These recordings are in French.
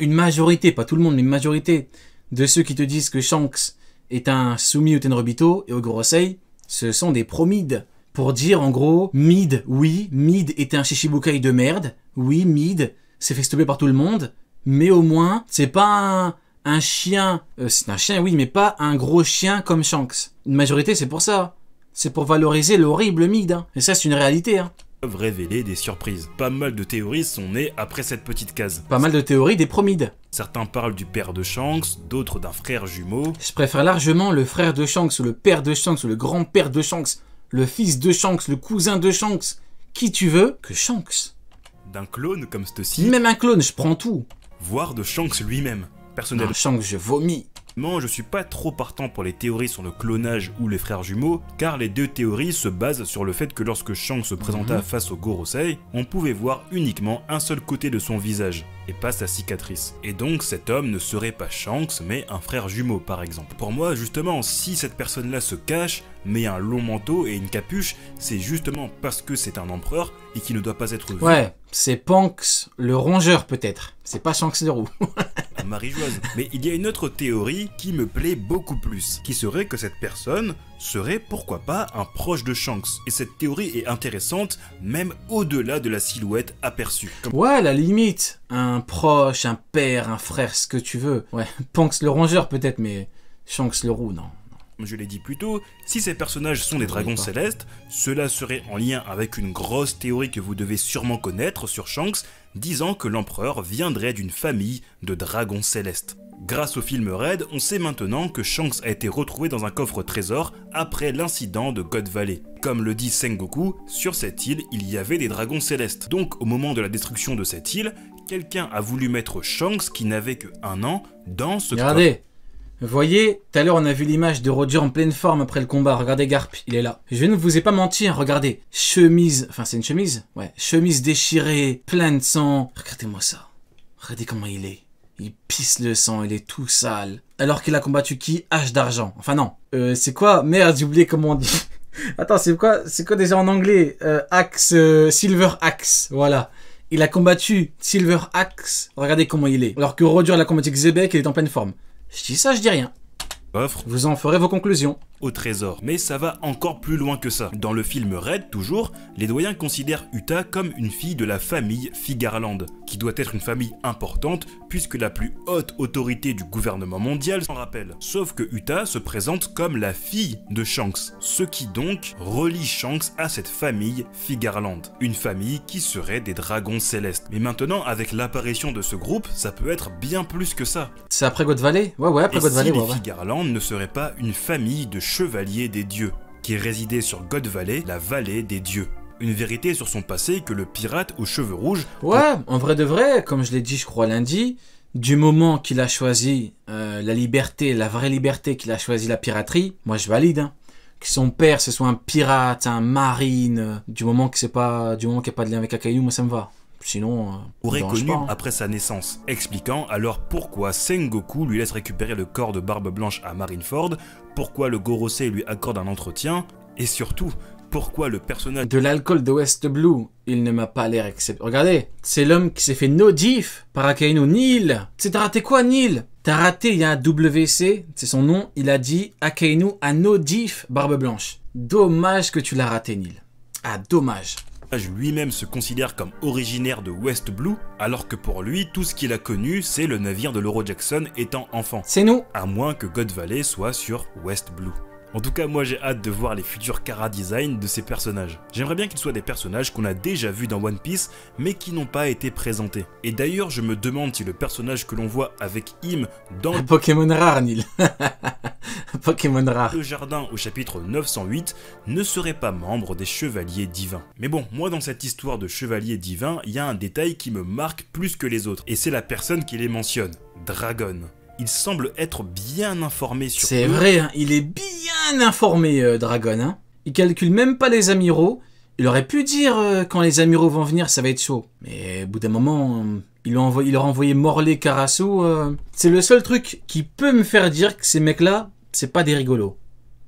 une majorité, pas tout le monde, mais une majorité de ceux qui te disent que Shanks est un Sumi ou Tenrobito et Ogorosei, ce sont des pro-mid. Pour dire en gros, Mid, oui, Mid était un Shishibukai de merde, oui, Mid s'est fait stopper par tout le monde, mais au moins, c'est pas un chien, c'est un chien oui, mais pas un gros chien comme Shanks. Une majorité, c'est pour ça. C'est pour valoriser l'horrible Mid, hein. Et ça, c'est une réalité, hein. Peuvent révéler des surprises. Pas mal de théories sont nées après cette petite case. Pas mal de théories des pro-mid. Certains parlent du père de Shanks, d'autres d'un frère jumeau. Je préfère largement le frère de Shanks, ou le père de Shanks, ou le grand-père de Shanks, le fils de Shanks, le cousin de Shanks, qui tu veux, que Shanks. D'un clone comme ceci. Même un clone, je prends tout. Voire de Shanks lui-même. Personnellement, Shanks, je vomis. je suis pas trop partant pour les théories sur le clonage ou les frères jumeaux, car les deux théories se basent sur le fait que lorsque Shanks se présenta face au Gorosei, on pouvait voir uniquement un seul côté de son visage, et pas sa cicatrice. Et donc cet homme ne serait pas Shanks, mais un frère jumeau par exemple. Pour moi, justement, si cette personne-là se cache, met un long manteau et une capuche, c'est justement parce que c'est un empereur et qu'il ne doit pas être vu. Ouais, c'est Panks le rongeur peut-être, c'est pas Shanks le roux. Marie-Joise. Mais il y a une autre théorie qui me plaît beaucoup plus, qui serait que cette personne serait pourquoi pas un proche de Shanks. Et cette théorie est intéressante même au-delà de la silhouette aperçue. Ouais, à la limite, un proche, un père, un frère, ce que tu veux. Ouais, Panks le rongeur peut-être, mais Shanks le roux, non. Comme je l'ai dit plus tôt, si ces personnages sont des dragons célestes, cela serait en lien avec une grosse théorie que vous devez sûrement connaître sur Shanks, disant que l'empereur viendrait d'une famille de dragons célestes. Grâce au film Red, on sait maintenant que Shanks a été retrouvé dans un coffre trésor après l'incident de God Valley. Comme le dit Sengoku, sur cette île, il y avait des dragons célestes. Donc au moment de la destruction de cette île, quelqu'un a voulu mettre Shanks, qui n'avait que 1 an, dans ce coffre. Regardez, vous voyez, tout à l'heure on a vu l'image de Roger en pleine forme après le combat, regardez Garp, il est là. Je ne vous ai pas menti, hein, regardez, chemise, enfin c'est une chemise, ouais, chemise déchirée, plein de sang, regardez-moi ça, regardez comment il est. Il pisse le sang, il est tout sale. Alors qu'il a combattu qui? Hache d'argent. Enfin non. C'est quoi? Merde, j'ai oublié comment on dit. Attends, c'est quoi déjà en anglais? Axe, Silver Axe. Voilà. Il a combattu Silver Axe. Regardez comment il est. Alors que Roger l'a combattu Xebec, il est en pleine forme. Je dis ça, je dis rien. Coffre Vous en ferez vos conclusions. Au trésor. Mais ça va encore plus loin que ça. Dans le film Red, toujours, les doyens considèrent Uta comme une fille de la famille Figarland, qui doit être une famille importante puisque la plus haute autorité du gouvernement mondial s'en rappelle. Sauf que Uta se présente comme la fille de Shanks, ce qui donc relie Shanks à cette famille Figarland, une famille qui serait des dragons célestes. Mais maintenant, avec l'apparition de ce groupe, ça peut être bien plus que ça. C'est après God Valley? Ouais, après God Valley, les ouais. Figarland ne seraient pas une famille de chevaliers des dieux, qui résidait sur God Valley, la vallée des dieux. Une vérité sur son passé que le pirate aux cheveux rouges... Ouais, en vrai de vrai, comme je l'ai dit je crois lundi, du moment qu'il a choisi la liberté, la vraie liberté, qu'il a choisi la piraterie, moi je valide, hein. Que son père ce soit un pirate, un marine, du moment qu'il n'y a pas de lien avec Akainu, moi ça me va. Sinon, aurait connu pas, hein. après sa naissance, expliquant alors pourquoi Sengoku lui laisse récupérer le corps de Barbe Blanche à Marineford, pourquoi le Gorosei lui accorde un entretien, et surtout, pourquoi le personnage... De l'alcool de West Blue, il ne m'a pas l'air exceptionnel. Regardez, c'est l'homme qui s'est fait no diff par Akainu. Neil, t'as raté quoi, Neil? T'as raté, il y a un WC, c'est son nom, il a dit Akainu a no diff Barbe Blanche. Dommage que tu l'as raté, Neil. Ah, dommage. lui-même se considère comme originaire de West Blue, alors que pour lui, tout ce qu'il a connu, c'est le navire de l'Euro Jackson étant enfant. C'est nous. À moins que God Valley soit sur West Blue. En tout cas, moi j'ai hâte de voir les futurs chara design de ces personnages. J'aimerais bien qu'ils soient des personnages qu'on a déjà vus dans One Piece, mais qui n'ont pas été présentés. Et d'ailleurs, je me demande si le personnage que l'on voit avec Im dans Un Pokémon rare, Neil. Pokémon rare. le jardin au chapitre 908 ne serait pas membre des chevaliers divins. Mais bon, moi dans cette histoire de chevaliers divins, il y a un détail qui me marque plus que les autres, et c'est la personne qui les mentionne, Dragon. Il semble être bien informé sur C'est eux. vrai, hein, il est bien informé, Dragon. Hein. Il calcule même pas les amiraux. Il aurait pu dire quand les amiraux vont venir, ça va être chaud. Mais au bout d'un moment, il leur a envoyé Morlaix, Karasu. C'est le seul truc qui peut me faire dire que ces mecs-là, c'est pas des rigolos.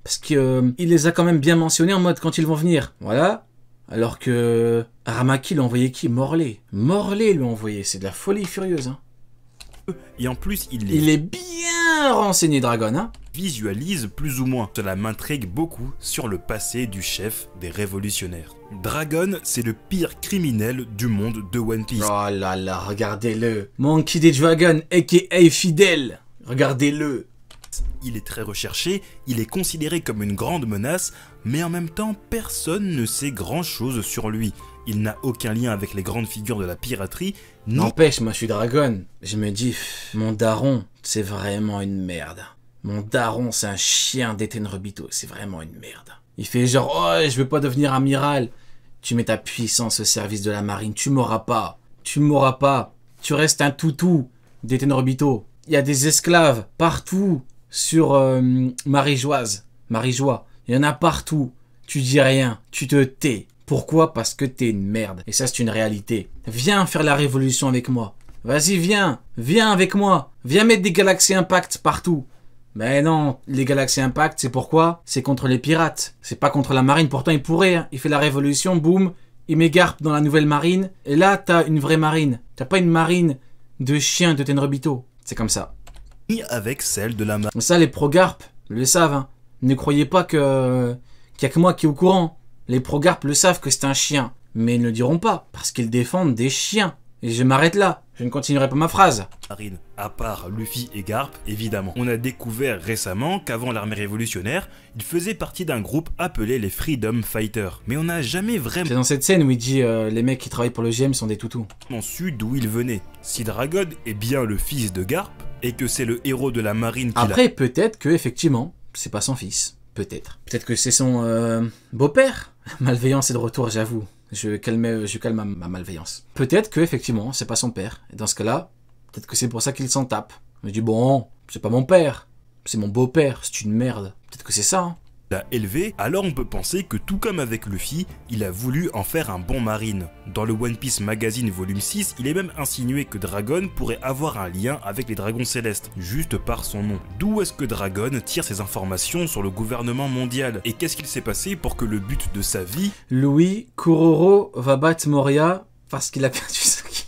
Parce que il les a quand même bien mentionnés en mode quand ils vont venir. Voilà. Alors que Aramaki lui a envoyé qui? Morlaix. Morlaix lui a envoyé. C'est de la folie furieuse. Hein. Et en plus, Il est bien renseigné, Dragon, hein. visualise plus ou moins. Cela m'intrigue beaucoup sur le passé du chef des révolutionnaires. Dragon, c'est le pire criminel du monde de One Piece. Oh là là, regardez-le. Monkey D. Dragon, a.k.a. Fidèle. Regardez-le. Il est très recherché, il est considéré comme une grande menace, mais en même temps, personne ne sait grand-chose sur lui. Il n'a aucun lien avec les grandes figures de la piraterie, ni N'empêche, moi je suis Dragon. Je me dis, mon daron, c'est vraiment une merde. Mon daron, c'est un chien d'Etenrebito. C'est vraiment une merde. Il fait genre, oh, je veux pas devenir amiral. Tu mets ta puissance au service de la marine. Tu m'auras pas. Tu m'auras pas. Tu restes un toutou d'Etenrebito. Il y a des esclaves partout sur Marie-Joise. Marie-Joie. Il y en a partout. Tu dis rien. Tu te tais. Pourquoi? Parce que t'es une merde. Et ça, c'est une réalité. Viens faire la révolution avec moi. Vas-y, viens. Viens avec moi. Viens mettre des Galaxy Impact partout. Mais non, les Galaxy Impact, c'est pourquoi? C'est contre les pirates. C'est pas contre la marine. Pourtant, il pourrait. Hein. Il fait la révolution, boum. Il met Garp dans la nouvelle marine. Et là, t'as une vraie marine. T'as pas une marine de chiens de Tenrebito. C'est comme ça. avec celle de la marine. Ça, les pro-Garp le savent. Hein. Ne croyez pas qu'il y a que moi qui est au courant. Les pro-Garp le savent que c'est un chien. Mais ils ne le diront pas. Parce qu'ils défendent des chiens. Et je m'arrête là. Je ne continuerai pas ma phrase. Marine, à part Luffy et Garp, évidemment. On a découvert récemment qu'avant l'armée révolutionnaire, il faisait partie d'un groupe appelé les Freedom Fighters. Mais on n'a jamais C'est vraiment dans cette scène où il dit les mecs qui travaillent pour le GM sont des toutous. su d'où il venait. Si Dragon est bien le fils de Garp, et que c'est le héros de la marine qui l'a... Après, peut-être que effectivement, c'est pas son fils. Peut-être. Peut-être que c'est son beau-père. Malveillance est de retour, j'avoue. Je calme ma malveillance. Peut-être que effectivement, c'est pas son père. Et dans ce cas-là, peut-être que c'est pour ça qu'il s'en tape. Je dis bon, c'est pas mon père, c'est mon beau-père, c'est une merde. Peut-être que c'est ça. Hein. l'a élevé, alors on peut penser que tout comme avec Luffy, il a voulu en faire un bon marine. Dans le One Piece Magazine volume 6, il est même insinué que Dragon pourrait avoir un lien avec les dragons célestes, juste par son nom. D'où est-ce que Dragon tire ces informations sur le gouvernement mondial? Et qu'est-ce qu'il s'est passé pour que le but de sa vie... Louis Kuroro va battre Moria parce qu'il a perdu son ki.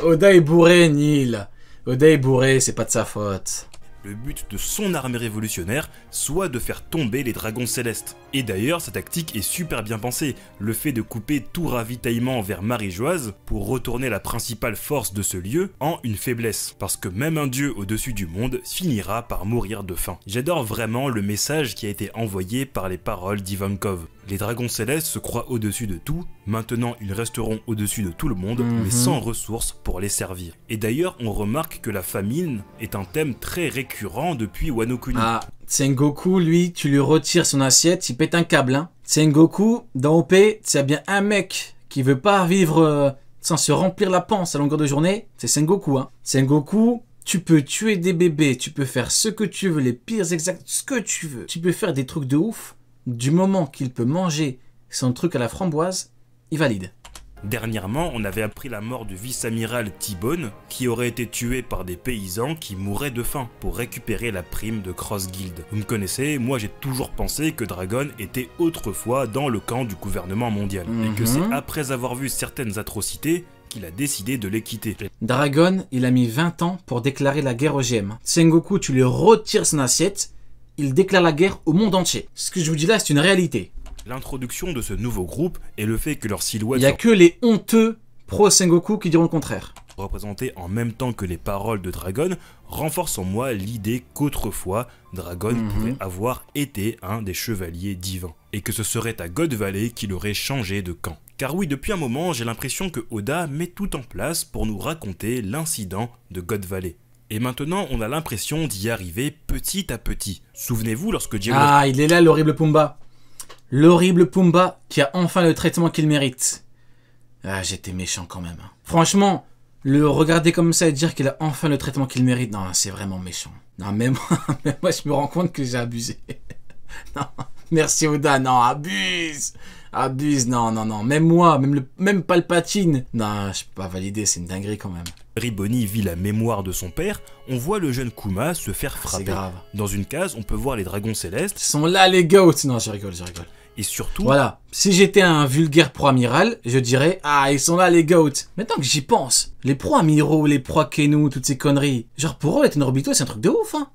Oda est bourré, Neil. Oda est bourré, c'est pas de sa faute. Le but de son armée révolutionnaire soit de faire tomber les dragons célestes. Et d'ailleurs, sa tactique est super bien pensée, le fait de couper tout ravitaillement vers Marie-Joise pour retourner la principale force de ce lieu en une faiblesse, parce que même un dieu au-dessus du monde finira par mourir de faim. J'adore vraiment le message qui a été envoyé par les paroles d'Ivankov. Les dragons célestes se croient au-dessus de tout, maintenant ils resteront au-dessus de tout le monde, mais sans ressources pour les servir. Et d'ailleurs, on remarque que la famine est un thème très récurrent depuis Wano Kuni. Ah, Sengoku, lui, tu lui retires son assiette, il pète un câble. Hein. Sengoku, dans OP, s'il y a bien un mec qui veut pas vivre sans se remplir la panse à longueur de journée, c'est Sengoku. Hein. Sengoku, tu peux tuer des bébés, tu peux faire ce que tu veux, les pires exacts, ce que tu veux. Tu peux faire des trucs de ouf. Du moment qu'il peut manger son truc à la framboise, il valide. Dernièrement, on avait appris la mort du vice-amiral T-Bone, qui aurait été tué par des paysans qui mouraient de faim pour récupérer la prime de Cross Guild. Vous me connaissez, moi j'ai toujours pensé que Dragon était autrefois dans le camp du gouvernement mondial, et que c'est après avoir vu certaines atrocités qu'il a décidé de les quitter. Dragon, il a mis 20 ans pour déclarer la guerre au GM. Sengoku, tu lui retires son assiette, il déclare la guerre au monde entier. Ce que je vous dis là, c'est une réalité. L'introduction de ce nouveau groupe et le fait que leur silhouette Il n'y a que les honteux pro-Sengoku qui diront le contraire. représentées en même temps que les paroles de Dragon renforcent en moi l'idée qu'autrefois, Dragon pourrait avoir été un des chevaliers divins. Et que ce serait à God Valley qu'il aurait changé de camp. Car oui, depuis un moment, j'ai l'impression que Oda met tout en place pour nous raconter l'incident de God Valley. Et maintenant, on a l'impression d'y arriver petit à petit. Souvenez-vous lorsque Diego... Ah, il est là, l'horrible Pumba. L'horrible Pumba qui a enfin le traitement qu'il mérite. Ah, j'étais méchant quand même. Franchement, le regarder comme ça et dire qu'il a enfin le traitement qu'il mérite, non, c'est vraiment méchant. Non, même moi, je me rends compte que j'ai abusé. Non, merci Oda, non, abuse. Abuse, non, même moi, même Palpatine. Non, je peux pas valider, c'est une dinguerie quand même. Riboni vit la mémoire de son père, on voit le jeune Kuma se faire frapper. C'est grave. Dans une case, on peut voir les dragons célestes. Ils sont là les goats. Non, je rigole. et surtout... Voilà, si j'étais un vulgaire pro-amiral, je dirais « Ah, ils sont là les goats !» Maintenant que j'y pense, les pro-amiraux, les pro-Kenou, toutes ces conneries, genre pour eux, les Tenryubito, c'est un truc de ouf, hein.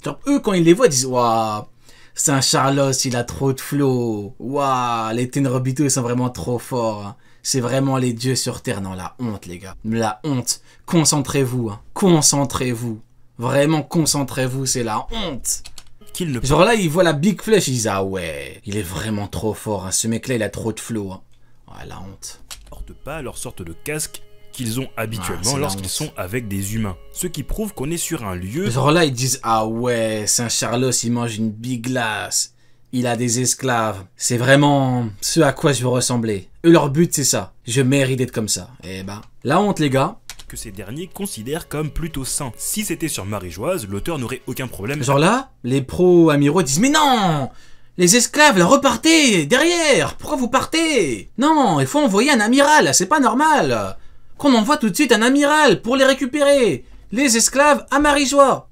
Genre eux, quand ils les voient, ils disent « Waouh, c'est un Charlos, il a trop de flow. Waouh, les Tenryubito, ils sont vraiment trop forts. Hein. C'est vraiment les dieux sur Terre. » Non, la honte, les gars. La honte. Concentrez-vous, hein. Concentrez-vous. Vraiment, concentrez-vous, c'est la honte. Genre là, ils voient la Big Flash, ils disent « Ah ouais, il est vraiment trop fort, hein. Ce mec-là, il a trop de flow. Hein. » Ah, la honte. Ils portent pas leur sorte de casque qu'ils ont habituellement lorsqu'ils sont avec des humains. Ce qui prouve qu'on est sur un lieu... Genre là, ils disent « Ah ouais, c'est un Charlos, il mange une big glace. Il a des esclaves. C'est vraiment ce à quoi je veux ressembler. » Eux, leur but, c'est ça. Je mérite d'être comme ça. Eh ben, la honte, les gars. Que ces derniers considèrent comme plutôt sains. Si c'était sur Marie-Joise, l'auteur n'aurait aucun problème. Genre là, les pro-amiraux disent « Mais non, les esclaves, là, repartez, derrière. Pourquoi vous partez? Non, il faut envoyer un amiral, c'est pas normal. Qu'on envoie tout de suite un amiral pour les récupérer. Les esclaves à Marie-Joie. »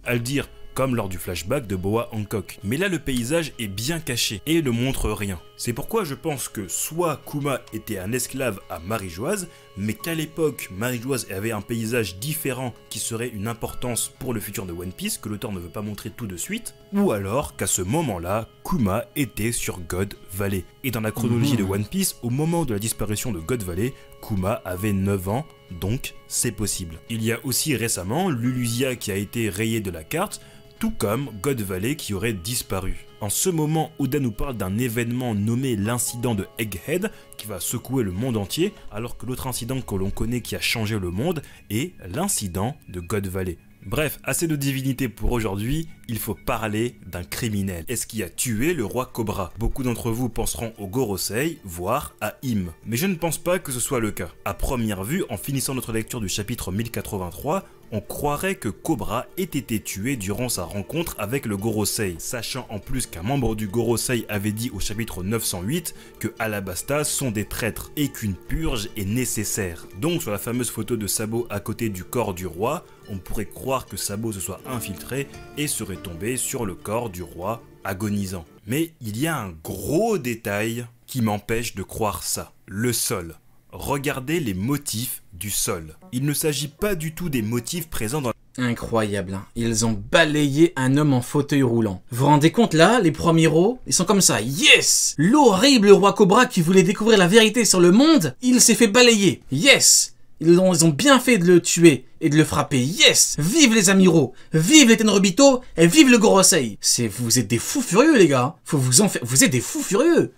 À le dire, comme lors du flashback de Boa Hancock. Mais là, le paysage est bien caché et ne montre rien. C'est pourquoi je pense que soit Kuma était un esclave à Marie-Joise, mais qu'à l'époque, Marie-Joise avait un paysage différent qui serait une importance pour le futur de One Piece, que l'auteur ne veut pas montrer tout de suite, ou alors qu'à ce moment-là, Kuma était sur God Valley. Et dans la chronologie de One Piece, au moment de la disparition de God Valley, Kuma avait 9 ans, donc c'est possible. Il y a aussi récemment Lulusia qui a été rayée de la carte, tout comme God Valley qui aurait disparu. En ce moment, Oda nous parle d'un événement nommé l'incident de Egghead qui va secouer le monde entier, alors que l'autre incident que l'on connaît qui a changé le monde est l'incident de God Valley. Bref, assez de divinité pour aujourd'hui, il faut parler d'un criminel. Est-ce qui a tué le roi Cobra? Beaucoup d'entre vous penseront au Gorosei, voire à Im. Mais je ne pense pas que ce soit le cas. À première vue, en finissant notre lecture du chapitre 1083, on croirait que Cobra ait été tué durant sa rencontre avec le Gorosei, sachant en plus qu'un membre du Gorosei avait dit au chapitre 908 que Alabasta sont des traîtres et qu'une purge est nécessaire. Donc sur la fameuse photo de Sabo à côté du corps du roi, on pourrait croire que Sabo se soit infiltré et serait tombé sur le corps du roi agonisant. Mais il y a un gros détail qui m'empêche de croire ça, le sol. Regardez les motifs du sol. Il ne s'agit pas du tout des motifs présents dans... Incroyable, hein. Ils ont balayé un homme en fauteuil roulant. Vous vous rendez compte là, les premiers ils sont comme ça. Yes! L'horrible roi Cobra qui voulait découvrir la vérité sur le monde, il s'est fait balayer. Yes! Ils ont bien fait de le tuer et de le frapper. Yes! Vive les amiraux! Vive les Tenryubito! Et vive le Gorosei! Vous êtes des fous furieux, les gars. Faut vous en faire. Vous êtes des fous furieux.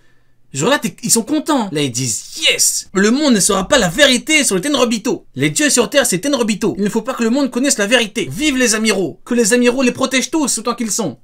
Genre là, ils sont contents. Là, ils disent « Yes ! Le monde ne saura pas la vérité sur les Tenryubito. Les dieux sur Terre, c'est Tenryubito. Il ne faut pas que le monde connaisse la vérité. Vive les amiraux. Que les amiraux les protègent tous autant qu'ils sont. »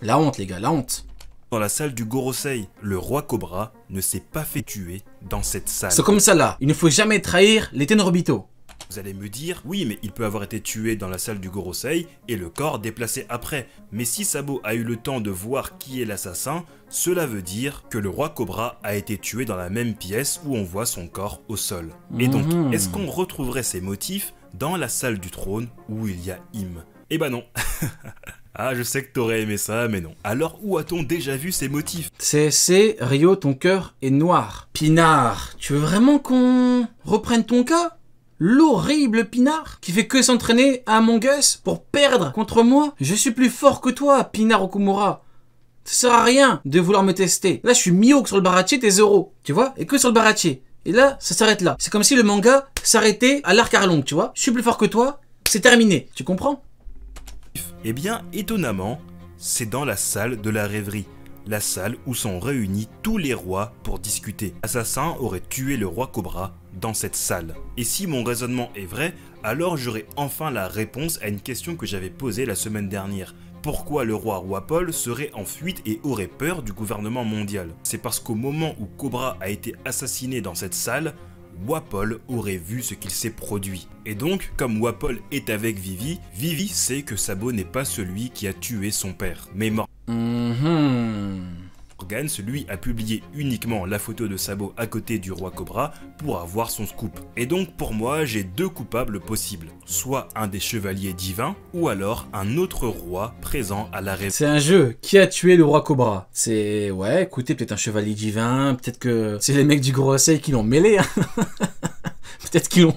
La honte, les gars, la honte. Dans la salle du Gorosei, le roi Cobra ne s'est pas fait tuer dans cette salle. C'est comme ça là. Il ne faut jamais trahir les Tenryubito. Vous allez me dire, oui mais il peut avoir été tué dans la salle du Gorosei et le corps déplacé après. Mais si Sabo a eu le temps de voir qui est l'assassin, cela veut dire que le roi Cobra a été tué dans la même pièce où on voit son corps au sol. Et donc, est-ce qu'on retrouverait ces motifs dans la salle du trône où il y a Im? Eh ben non. Ah, je sais que t'aurais aimé ça, mais non. Alors où a-t-on déjà vu ces motifs? C'est Rio, ton cœur est noir. Pinard, tu veux vraiment qu'on reprenne ton cas? L'horrible Pinard qui fait que s'entraîner à Among Us pour perdre contre moi. Je suis plus fort que toi, Pinard Okumura. Ça sert à rien de vouloir me tester. Là, je suis Mihawk sur le baratie, t'es Zoro. Tu vois? Et que sur le baratie. Et là, ça s'arrête là. C'est comme si le manga s'arrêtait à l'arc Arlong, tu vois? Je suis plus fort que toi, c'est terminé. Tu comprends? Eh bien, étonnamment, c'est dans la salle de la rêverie. La salle où sont réunis tous les rois pour discuter. L'assassin aurait tué le roi Cobra dans cette salle. Et si mon raisonnement est vrai, alors j'aurai enfin la réponse à une question que j'avais posée la semaine dernière. Pourquoi le roi Wapol serait en fuite et aurait peur du gouvernement mondial? C'est parce qu'au moment où Cobra a été assassiné dans cette salle, Wapol aurait vu ce qu'il s'est produit. Et donc, comme Wapol est avec Vivi, Vivi sait que Sabo n'est pas celui qui a tué son père, mais mort. Gans, lui, a publié uniquement la photo de Sabo à côté du roi Cobra pour avoir son scoop. Et donc pour moi, j'ai deux coupables possibles. Soit un des chevaliers divins, ou alors un autre roi présent à la C'est un jeu. Qui a tué le roi Cobra? C'est... Ouais, écoutez, peut-être un chevalier divin, peut-être que c'est les mecs du Gorosei qui l'ont mêlé. Hein. Peut-être qu'ils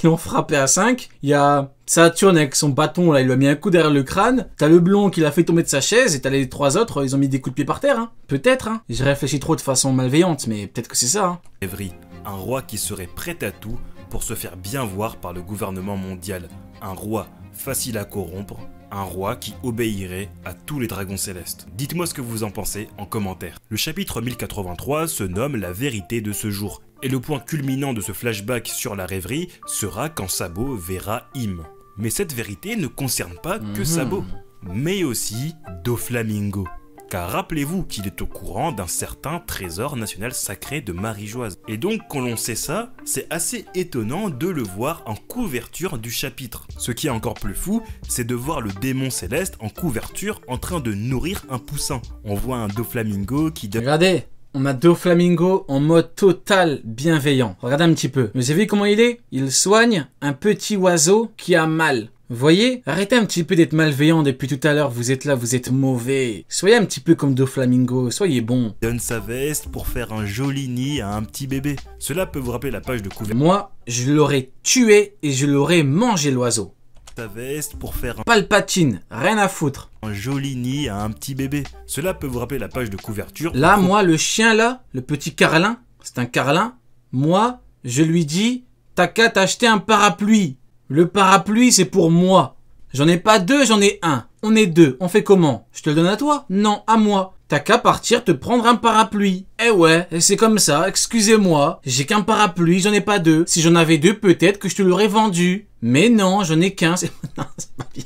l'ont frappé à 5. Il y a Saturne avec son bâton, là, il lui a mis un coup derrière le crâne. T'as le blond qui l'a fait tomber de sa chaise, et t'as les trois autres, ils ont mis des coups de pied par terre. Hein. Peut-être, hein. J'ai réfléchi trop de façon malveillante, mais peut-être que c'est ça. Hein. rêverie. Un roi qui serait prêt à tout pour se faire bien voir par le gouvernement mondial. Un roi facile à corrompre. Un roi qui obéirait à tous les dragons célestes. Dites-moi ce que vous en pensez en commentaire. Le chapitre 1083 se nomme La vérité de ce jour. Et le point culminant de ce flashback sur la rêverie sera quand Sabo verra Im. Mais cette vérité ne concerne pas que Sabo, mais aussi Doflamingo. Car rappelez-vous qu'il est au courant d'un certain trésor national sacré de Marie-Joise. Et donc quand l'on sait ça, c'est assez étonnant de le voir en couverture du chapitre. Ce qui est encore plus fou, c'est de voir le démon céleste en couverture en train de nourrir un poussin. On voit un Doflamingo qui donne... Regardez, on a Doflamingo en mode total bienveillant. Regardez un petit peu. Vous avez vu comment il est? Il soigne un petit oiseau qui a mal. Vous voyez? Arrêtez un petit peu d'être malveillant depuis tout à l'heure, vous êtes là, vous êtes mauvais. Soyez un petit peu comme Doflamingo, soyez bon. Donne sa veste pour faire un joli nid à un petit bébé. Cela peut vous rappeler la page de couverture. Moi, je l'aurais tué et je l'aurais mangé l'oiseau. Sa veste pour faire Palpatine, rien à foutre. un joli nid à un petit bébé. Cela peut vous rappeler la page de couverture. Là, moi, le chien là, le petit carlin, c'est un carlin. Moi, je lui dis, t'as qu'à t'acheter un parapluie. Le parapluie, c'est pour moi. J'en ai pas deux, j'en ai un. On est deux. On fait comment? Je te le donne à toi? Non, à moi. T'as qu'à partir te prendre un parapluie. Eh ouais, c'est comme ça, excusez-moi. J'ai qu'un parapluie, j'en ai pas deux. Si j'en avais deux, peut-être que je te l'aurais vendu. Mais non, j'en ai qu'un. Non, c'est pas bien.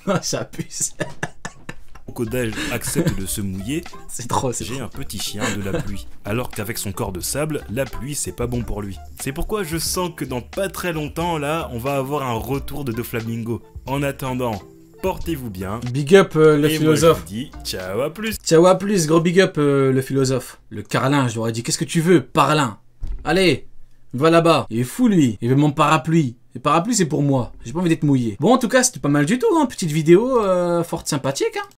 Non, j'abuse. Codage accepte de se mouiller. C'est trop, c'est J'ai trop. un petit chien de la pluie. Alors qu'avec son corps de sable, la pluie c'est pas bon pour lui. C'est pourquoi je sens que dans pas très longtemps là, on va avoir un retour de Doflamingo. En attendant, portez-vous bien. Big up le Et philosophe. moi je vous dis ciao à plus. Ciao à plus, gros big up le philosophe. Le carlin, je lui aurais dit qu'est-ce que tu veux, parlin. Allez, va là-bas. Il est fou lui, il veut mon parapluie. Le parapluie c'est pour moi, j'ai pas envie d'être mouillé. Bon en tout cas c'était pas mal du tout, hein. Petite vidéo forte sympathique. Hein.